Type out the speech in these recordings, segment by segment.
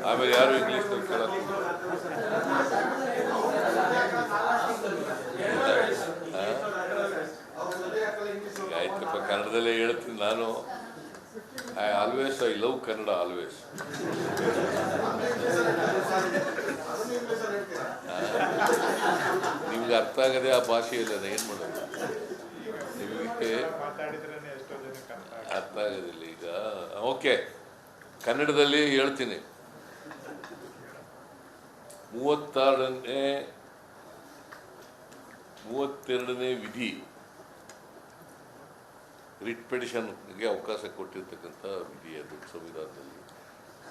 ಆಮೇಲೆ ಯಾರು ಇಂಗ್ಲೀಷ್ನಲ್ಲಿ ಕೇಳೋದು? ಆಯ್ತಪ್ಪ, ಕನ್ನಡದಲ್ಲೇ ಹೇಳ್ತೀನಿ ನಾನು. I love Kannada always. ನಿಮ್ಗೆ ಅರ್ಥ ಆಗದೆ ಆ ಭಾಷೆಯಲ್ಲ, ಏನು ಮಾಡೋದು? ನಿಮಗೆ ಅರ್ಥ ಆಗೋದಿಲ್ಲ ಈಗ. ಓಕೆ, ಕನ್ನಡದಲ್ಲಿ ಹೇಳ್ತೀನಿ. 32ನೇ ವಿಧಿ ರಿಟ್ ಪಿಟಿಷನ್ಗೆ ಅವಕಾಶ ಕೊಟ್ಟಿರ್ತಕ್ಕಂಥ ವಿಧಿ ಅದು ಸಂವಿಧಾನದಲ್ಲಿ.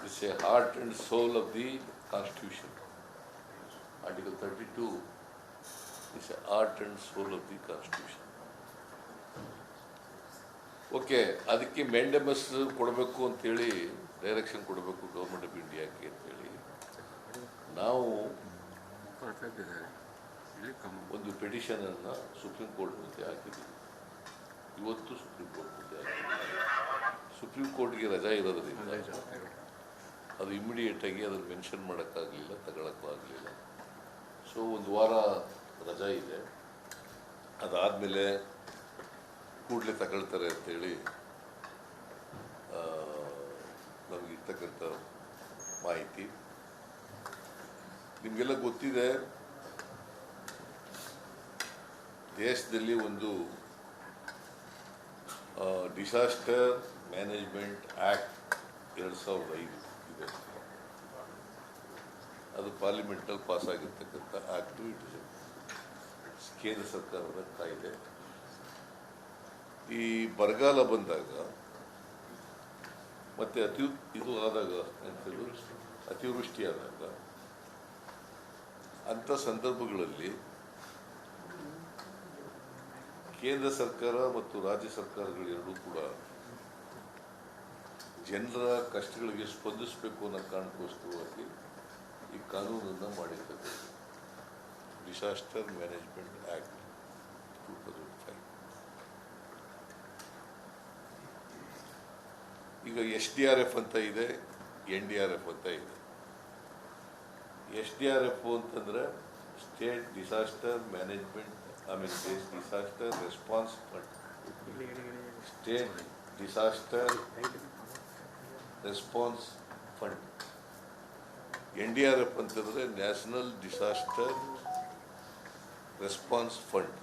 It's a heart and soul of the constitution. Article 32 it's a heart and soul of the constitution. Okay, ಅದಕ್ಕೆ ಮೆಂಡೆಮಸ್ ಕೊಡಬೇಕು ಅಂತೇಳಿ ಡೈರೆಕ್ಷನ್ ಕೊಡಬೇಕು ಗೌರ್ಮೆಂಟ್ ಆಫ್ ಇಂಡಿಯಾಕ್ಕೆ ಅಂತೇಳಿ ನಾವು ಒಂದು ಪಿಟಿಷನನ್ನು ಸುಪ್ರೀಂ ಕೋರ್ಟ್ ಮುಂದೆ ಹಾಕಿದ್ದೀವಿ. ಇವತ್ತು ಸುಪ್ರೀಂ ಕೋರ್ಟ್ ಮುಂದೆ ಹಾಕಿದ್ದೀವಿ. ಸುಪ್ರೀಂ ಕೋರ್ಟ್ಗೆ ರಜಾ ಇರೋದ್ರಿಂದ ಅದು ಇಮಿಡಿಯೇಟಾಗಿ ಅದನ್ನು ಮೆನ್ಷನ್ ಮಾಡೋಕ್ಕಾಗಲಿಲ್ಲ, ತಗೊಳಕ್ಕೂ ಆಗಲಿಲ್ಲ. ಸೊ ಒಂದು ವಾರ ರಜಾ ಇದೆ, ಅದಾದಮೇಲೆ ಕೂಡಲೇ ತಗೊಳ್ತಾರೆ ಅಂತೇಳಿ ನಮಗಿರ್ತಕ್ಕಂಥ ಮಾಹಿತಿ. ನಿಮಗೆಲ್ಲ ಗೊತ್ತಿದೆ, ದೇಶದಲ್ಲಿ ಒಂದು ಡಿಸಾಸ್ಟರ್ ಮ್ಯಾನೇಜ್ಮೆಂಟ್ ಆ್ಯಕ್ಟ್ 2005 ಇದೆ. ಅದು ಪಾರ್ಲಿಮೆಂಟಲ್ಲಿ ಪಾಸ್ ಆಗಿರ್ತಕ್ಕಂಥ ಆ್ಯಕ್ಟು. ಇಟ್ ಇಸ್ ಕೇಂದ್ರ ಸರ್ಕಾರದ ಕಾಯ್ದೆ. ಈ ಬರಗಾಲ ಬಂದಾಗ ಮತ್ತು ಇದು ಆದಾಗ ಅತಿವೃಷ್ಟಿ ಆದಾಗ ಅಂಥ ಸಂದರ್ಭಗಳಲ್ಲಿ ಕೇಂದ್ರ ಸರ್ಕಾರ ಮತ್ತು ರಾಜ್ಯ ಸರ್ಕಾರಗಳೆರಡೂ ಕೂಡ ಜನರ ಕಷ್ಟಗಳಿಗೆ ಸ್ಪಂದಿಸಬೇಕು ಅನ್ನೋ ಕಾರಣಕ್ಕೋಸ್ಕರವಾಗಿ ಈ ಕಾನೂನನ್ನು ಮಾಡಿರ್ತಕ್ಕಂಥ ಡಿಸಾಸ್ಟರ್ ಮ್ಯಾನೇಜ್ಮೆಂಟ್ ಆ್ಯಕ್ಟ್ 2005. ಈಗ SDRF ಅಂತ ಇದೆ, NDRF ಅಂತ ಇದೆ. SDRF ಅಂತಂದರೆ state disaster management, disaster response fund. State disaster response fund. NDRF ಅಂತಂದರೆ ನ್ಯಾಷನಲ್ ಡಿಸಾಸ್ಟರ್ ರೆಸ್ಪಾನ್ಸ್ ಫಂಡ್.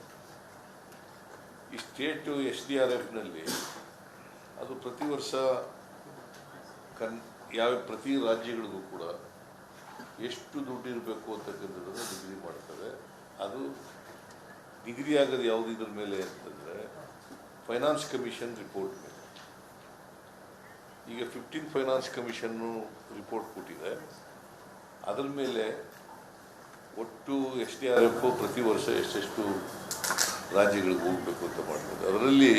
ಈ ಸ್ಟೇಟು SDRFನಲ್ಲಿ ಅದು ಪ್ರತಿ ವರ್ಷ ಪ್ರತಿ ರಾಜ್ಯಗಳಿಗೂ ಕೂಡ ಎಷ್ಟು ದುಡ್ಡು ಇರಬೇಕು ಅಂತಕ್ಕಂಥದ್ದನ್ನು ನಿಗದಿ ಮಾಡ್ತದೆ. ಅದು ನಿಗದಿ ಆಗೋದು ಯಾವುದು ಇದ್ರ ಮೇಲೆ ಅಂತಂದರೆ ಫೈನಾನ್ಸ್ ಕಮಿಷನ್ ರಿಪೋರ್ಟ್ ಮೇಲೆ. ಈಗ 15 ಫೈನಾನ್ಸ್ ಕಮಿಷನ್ನು ರಿಪೋರ್ಟ್ ಕೊಟ್ಟಿದೆ. ಅದರ ಮೇಲೆ ಒಟ್ಟು SDRF ಪ್ರತಿ ವರ್ಷ ಎಷ್ಟೆಷ್ಟು ರಾಜ್ಯಗಳಿಗೆ ಹೋಗಬೇಕು ಅಂತ ಮಾಡ್ತದೆ. ಅದರಲ್ಲಿ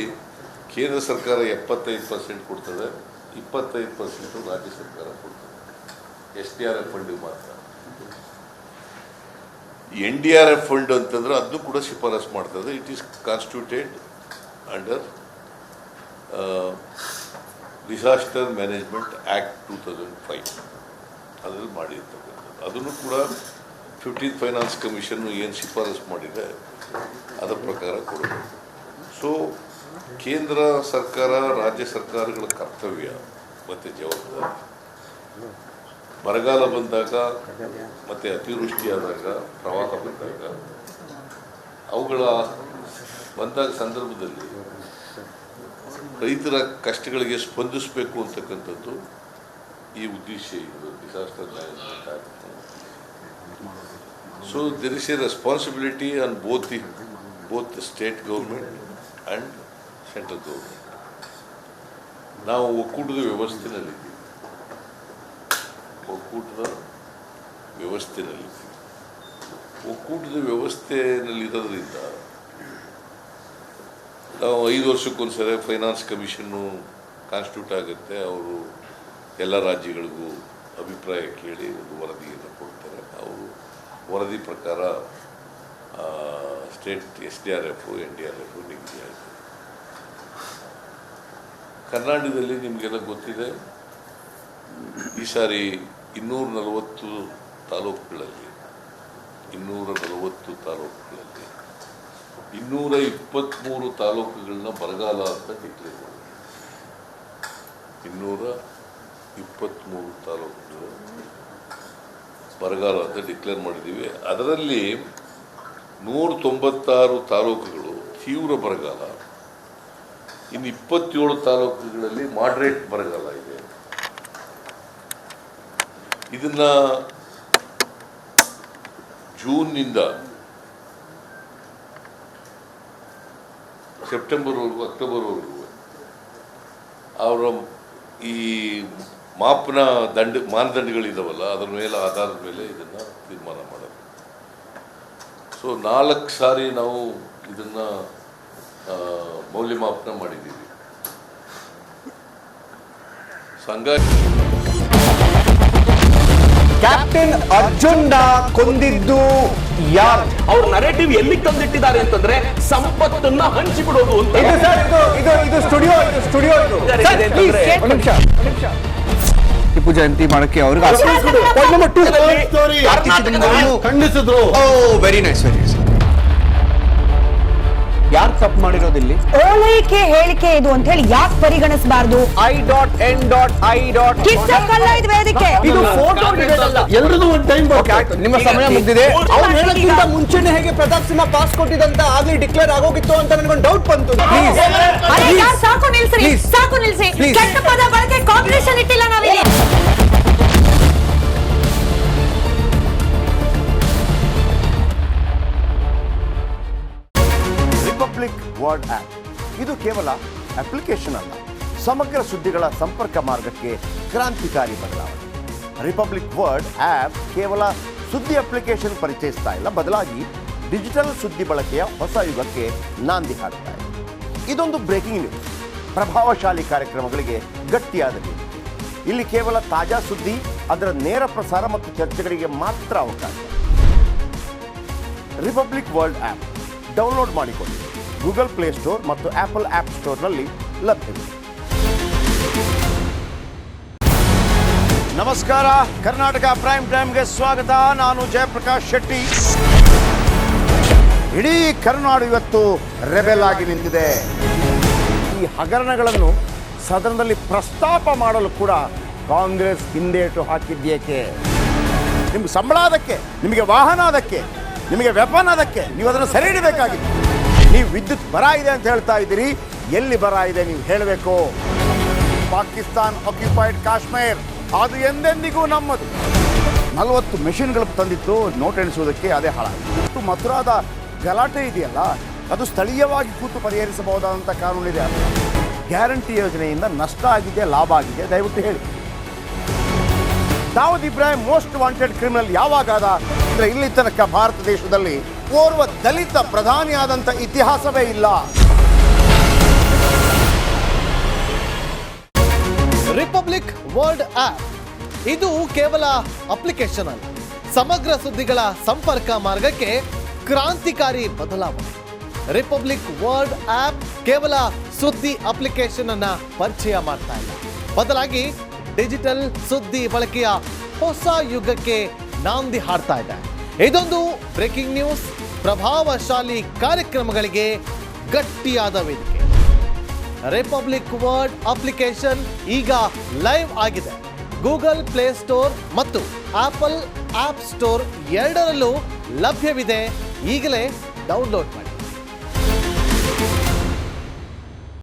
ಕೇಂದ್ರ ಸರ್ಕಾರ 75% ಕೊಡ್ತದೆ, 25% ರಾಜ್ಯ ಸರ್ಕಾರ ಕೊಡ್ತದೆ SDRF ಫಂಡಿಗೆ ಮಾತ್ರ. NDRF ಫಂಡ್ ಅಂತಂದ್ರೆ ಅದನ್ನು ಕೂಡ ಶಿಫಾರಸು ಮಾಡ್ತದೆ. It is constituted under disaster management act 2005 ಅದರಲ್ಲಿ ಮಾಡಿರ್ತಕ್ಕಂಥದ್ದು. ಅದನ್ನು ಕೂಡ 15 ಫೈನಾನ್ಸ್ ಕಮಿಷನ್ನು ಏನು ಶಿಫಾರಸು ಮಾಡಿದೆ ಅದರ ಪ್ರಕಾರ ಕೊಡಬೇಕು. ಸೊ ಕೇಂದ್ರ ಸರ್ಕಾರ, ರಾಜ್ಯ ಸರ್ಕಾರಗಳ ಕರ್ತವ್ಯ ಮತ್ತು ಜವಾಬ್ದಾರಿ ಬರಗಾಲ ಬಂದಾಗ ಮತ್ತು ಅತಿವೃಷ್ಟಿಯಾದಾಗ, ಪ್ರವಾಹ ಬಂದಾಗ, ಅವುಗಳ ಬಂದಾಗ ಸಂದರ್ಭದಲ್ಲಿ ರೈತರ ಕಷ್ಟಗಳಿಗೆ ಸ್ಪಂದಿಸಬೇಕು ಅಂತಕ್ಕಂಥದ್ದು ಈ ಉದ್ದೇಶ ಇದು disaster management act. So there is a responsibility on both the state government and central government. ನಾವು ಒಕ್ಕೂಟದ ವ್ಯವಸ್ಥೆನಲ್ಲಿದ್ದೀವಿ. ಒಕ್ಕೂಟದ ವ್ಯವಸ್ಥೆನಲ್ಲಿರೋದ್ರಿಂದ ನಾವು 5 ವರ್ಷಕ್ಕೊಂದ್ಸರಿ ಫೈನಾನ್ಸ್ ಕಮಿಷನ್ನು ಕಾನ್ಸ್ಟಿಟ್ಯೂಟ್ ಆಗುತ್ತೆ. ಅವರು ಎಲ್ಲ ರಾಜ್ಯಗಳಿಗೂ ಅಭಿಪ್ರಾಯ ಕೇಳಿ ಒಂದು ವರದಿಯನ್ನು ಕೊಡ್ತಾರೆ. ಅವರು ವರದಿ ಪ್ರಕಾರ ಸ್ಟೇಟ್ SDRF, NDRF ನಿಗದಿ ಆಯಿತು. ಕರ್ನಾಟಕದಲ್ಲಿ ನಿಮಗೆಲ್ಲ ಗೊತ್ತಿದೆ, ಈ ಸಾರಿ 240 ತಾಲೂಕುಗಳಲ್ಲಿ 223 ತಾಲೂಕುಗಳನ್ನ ಬರಗಾಲ ಅಂತ ಡಿಕ್ಲೇರ್ ಮಾಡಿದ್ರು. 223 ತಾಲೂಕುಗಳು ಬರಗಾಲ ಅಂತ ಡಿಕ್ಲೇರ್ ಮಾಡಿದ್ದೀವಿ. ಅದರಲ್ಲಿ 196 ತಾಲೂಕುಗಳು ತೀವ್ರ ಬರಗಾಲ, ಇನ್ನು 27 ತಾಲೂಕುಗಳಲ್ಲಿ ಮಾಡರೇಟ್ ಬರಗಾಲ ಇದೆ. ಇದನ್ನ ಜೂನ್ನಿಂದ ಸೆಪ್ಟೆಂಬರ್ವರೆಗೂ, ಅಕ್ಟೋಬರ್ವರೆಗೂ ಅವರ ಈ ಮಾನದಂಡಗಳಿದಾವಲ್ಲ, ಅದರ ಮೇಲೆ ಆಧಾರದ ಮೇಲೆ ಇದನ್ನು ತೀರ್ಮಾನ ಮಾಡೋದು. ಸೊ 4 ಸಾರಿ ನಾವು ಇದನ್ನು ಮೌಲ್ಯಮಾಪನ ಮಾಡಿದ್ದೀವಿ. ಸಂಘ ಕ್ಯಾಪ್ಟನ್ ಅರ್ಜುನ್ ಕೊಂದಿದ್ದು ಯಾರು? ಅವ್ರ ನರೇಟಿವ್ ಎಲ್ಲಿಗೆ ತಂದಿಟ್ಟಿದ್ದಾರೆ ಅಂತಂದ್ರೆ ಸಂಪತ್ತನ್ನ ಹಂಚಿಬಿಡೋದು ಅಂತ. ಇದು ಸ್ಟುಡಿಯೋ ಟಿಪ್ಪು ಜಯಂತಿ ಮಾಡಕ್ಕೆ ಅವ್ರಿಗೆ ಖಂಡಿಸಿದ್ರು. Very nice. ಯಾರು ತಪ್ಪು ಮಾಡಿರೋದಿಲ್ಲಿ? ಓಲೈಕೆ ಹೇಳಿಕೆ ಇದು ಅಂತ ಹೇಳಿ ಯಾಕೆ ಪರಿಗಣಿಸಬಾರದು? I.N.I. ಇದು ವೇದಿಕೆ, ಇದು ಫೋಟೋ ಎಲ್ಲರದು ಒಂದು ಟೈಮ್. ನಿಮ್ಮ ಸಮಯ ಮುಗಿದಿದೆ. ಅವ್ರು ಹೇಳಕ್ಕಿಂತ ಮುಂಚೆನೆ ಹೇಗೆ ಪ್ರತಾಪ್ ಸಿಂಹ ಪಾಸ್ ಕೊಟ್ಟಿದಂತ ಆಗ್ಲಿ ಡಿಕ್ಲೇರ್ ಆಗೋಗಿತ್ತು ಅಂತ ನನಗೊಂದು ಡೌಟ್ ಬಂತು. ಸಾಕು ನಿಲ್ಸಿ. ಕೆಟ್ಟ ಪದ ಬಳಕೆ ಕಾಂಬಿನೇಷನ್ ಇಟ್ಟಿಲ್ಲ ನಾವಿಲ್ಲಿ. ರಿಪಬ್ಲಿಕ್ ವರ್ಡ್ ಆಪ್ ಇದು ಕೇವಲ ಅಪ್ಲಿಕೇಶನ್ ಅಲ್ಲ, ಸಮಗ್ರ ಸುದ್ದಿಗಳ ಸಂಪರ್ಕ ಮಾರ್ಗಕ್ಕೆ ಕ್ರಾಂತಿಕಾರಿ ಬದಲಾವಣೆ. ರಿಪಬ್ಲಿಕ್ ವರ್ಡ್ ಆಪ್ ಕೇವಲ ಸುದ್ದಿ ಅಪ್ಲಿಕೇಶನ್ ಪರಿಚಯಿಸ್ತಾ ಇಲ್ಲ, ಬದಲಾಗಿ ಡಿಜಿಟಲ್ ಸುದ್ದಿ ಬಳಕೆಯ ಹೊಸ ಯುಗಕ್ಕೆ ನಾಂದಿ ಹಾಡ್ತಾ ಇದೆ. ಇದೊಂದು ಬ್ರೇಕಿಂಗ್ ನ್ಯೂಸ್, ಪ್ರಭಾವಶಾಲಿ ಕಾರ್ಯಕ್ರಮಗಳಿಗೆ ಗಟ್ಟಿಯಾದ ನ್ಯೂಸ್. ಇಲ್ಲಿ ಕೇವಲ ತಾಜಾ ಸುದ್ದಿ, ಅದರ ನೇರ ಪ್ರಸಾರ ಮತ್ತು ಚರ್ಚೆಗಳಿಗೆ ಮಾತ್ರ ಅವಕಾಶ. ರಿಪಬ್ಲಿಕ್ ವರ್ಲ್ಡ್ ಆಪ್ ಡೌನ್ಲೋಡ್ ಮಾಡಿಕೊಳ್ಳಿ. ಗೂಗಲ್ ಪ್ಲೇಸ್ಟೋರ್ ಮತ್ತು ಆಪಲ್ ಆಪ್ ಸ್ಟೋರ್ನಲ್ಲಿ ಲಭ್ಯವಿದೆ. ನಮಸ್ಕಾರ, ಕರ್ನಾಟಕ ಪ್ರೈಮ್ ಟೈಮ್ಗೆ ಸ್ವಾಗತ. ನಾನು ಜಯಪ್ರಕಾಶ್ ಶೆಟ್ಟಿ. ಇಡೀ ಕರ್ನಾಡು ಇವತ್ತು ರೆಬೆಲ್ ಆಗಿ ನಿಂತಿದೆ. ಈ ಹಗರಣಗಳನ್ನು ಸದನದಲ್ಲಿ ಪ್ರಸ್ತಾಪ ಮಾಡಲು ಕೂಡ ಕಾಂಗ್ರೆಸ್ ಹಿಂದೇಟು ಹಾಕಿದ್ದೇಕೆ? ನಿಮ್ಗೆ ಸಂಬಳ ಅದಕ್ಕೆ, ನಿಮಗೆ ವಾಹನ ಅದಕ್ಕೆ, ನಿಮಗೆ ವೆಪನ್ ಅದಕ್ಕೆ, ನೀವು ಅದನ್ನು ಸೆರೆ ಹಿಡಬೇಕಾಗಿತ್ತು. ನೀವು ವಿದ್ಯುತ್ ಬರ ಇದೆ ಅಂತ ಹೇಳ್ತಾ ಇದ್ದೀರಿ, ಎಲ್ಲಿ ಬರ ಇದೆ ನೀವು ಹೇಳಬೇಕು. ಪಾಕಿಸ್ತಾನ್ ಆಕ್ಯುಪೈಡ್ ಕಾಶ್ಮೀರ್ ಅದು ಎಂದೆಂದಿಗೂ ನಮ್ಮದು. 40 ಮೆಷಿನ್ಗಳು ತಂದಿತ್ತು ನೋಟ್ ಎಣಿಸುವುದಕ್ಕೆ, ಅದೇ ಹಾಳಾಯಿತು. ಮಥುರಾದ ಗಲಾಟೆ ಇದೆಯಲ್ಲ, ಅದು ಸ್ಥಳೀಯವಾಗಿ ಕೂತು ಪರಿಹರಿಸಬಹುದಾದಂಥ ಕಾನೂನಿದೆ. ಗ್ಯಾರಂಟಿ ಯೋಜನೆಯಿಂದ ನಷ್ಟ ಆಗಿದೆ, ಲಾಭ ಆಗಿದೆ, ದಯವಿಟ್ಟು ಹೇಳಿ. Dawood Ibrahim most wanted criminal ಯಾವಾಗಾದ ಅಂದರೆ ಇಲ್ಲಿ ತನಕ ಭಾರತ ದೇಶದಲ್ಲಿ ಓರ್ವ ದಲಿತ ಪ್ರಧಾನಿಯಾದಂಥ ಇತಿಹಾಸವೇ ಇಲ್ಲ. ರಿಪಬ್ಲಿಕ್ ವರ್ಲ್ಡ್ ಆಪ್ ಇದು ಕೇವಲ ಅಪ್ಲಿಕೇಶನ್ ಅಲ್ಲ, ಸಮಗ್ರ ಸುದ್ದಿಗಳ ಸಂಪರ್ಕ ಮಾರ್ಗಕ್ಕೆ ಕ್ರಾಂತಿಕಾರಿ ಬದಲಾವಣೆ. ರಿಪಬ್ಲಿಕ್ ವರ್ಲ್ಡ್ ಆಪ್ ಕೇವಲ ಸುದ್ದಿ ಅಪ್ಲಿಕೇಶನ್ ಅನ್ನ ಪರಿಚಯ ಮಾಡ್ತಾ ಇಲ್ಲ, ಬದಲಾಗಿ ಡಿಜಿಟಲ್ ಸುದ್ದಿ ಬಳಕೆಯ ಹೊಸ ಯುಗಕ್ಕೆ ನಾಂದಿ ಹಾಡ್ತಾ ಇದೆ. ಇದೊಂದು ಬ್ರೇಕಿಂಗ್ ನ್ಯೂಸ್, ಪ್ರಭಾವಶಾಲಿ ಕಾರ್ಯಕ್ರಮಗಳಿಗೆ ಗಟ್ಟಿಯಾದ ವೇದಿಕೆ. ರಿಪಬ್ಲಿಕ್ ವರ್ಲ್ಡ್ ಅಪ್ಲಿಕೇಶನ್ ಈಗ ಲೈವ್ ಆಗಿದೆ. ಗೂಗಲ್ ಪ್ಲೇಸ್ಟೋರ್ ಮತ್ತು ಆಪಲ್ ಆಪ್ ಸ್ಟೋರ್ ಎರಡರಲ್ಲೂ ಲಭ್ಯವಿದೆ. ಈಗಲೇ ಡೌನ್ಲೋಡ್ ಮಾಡಿ.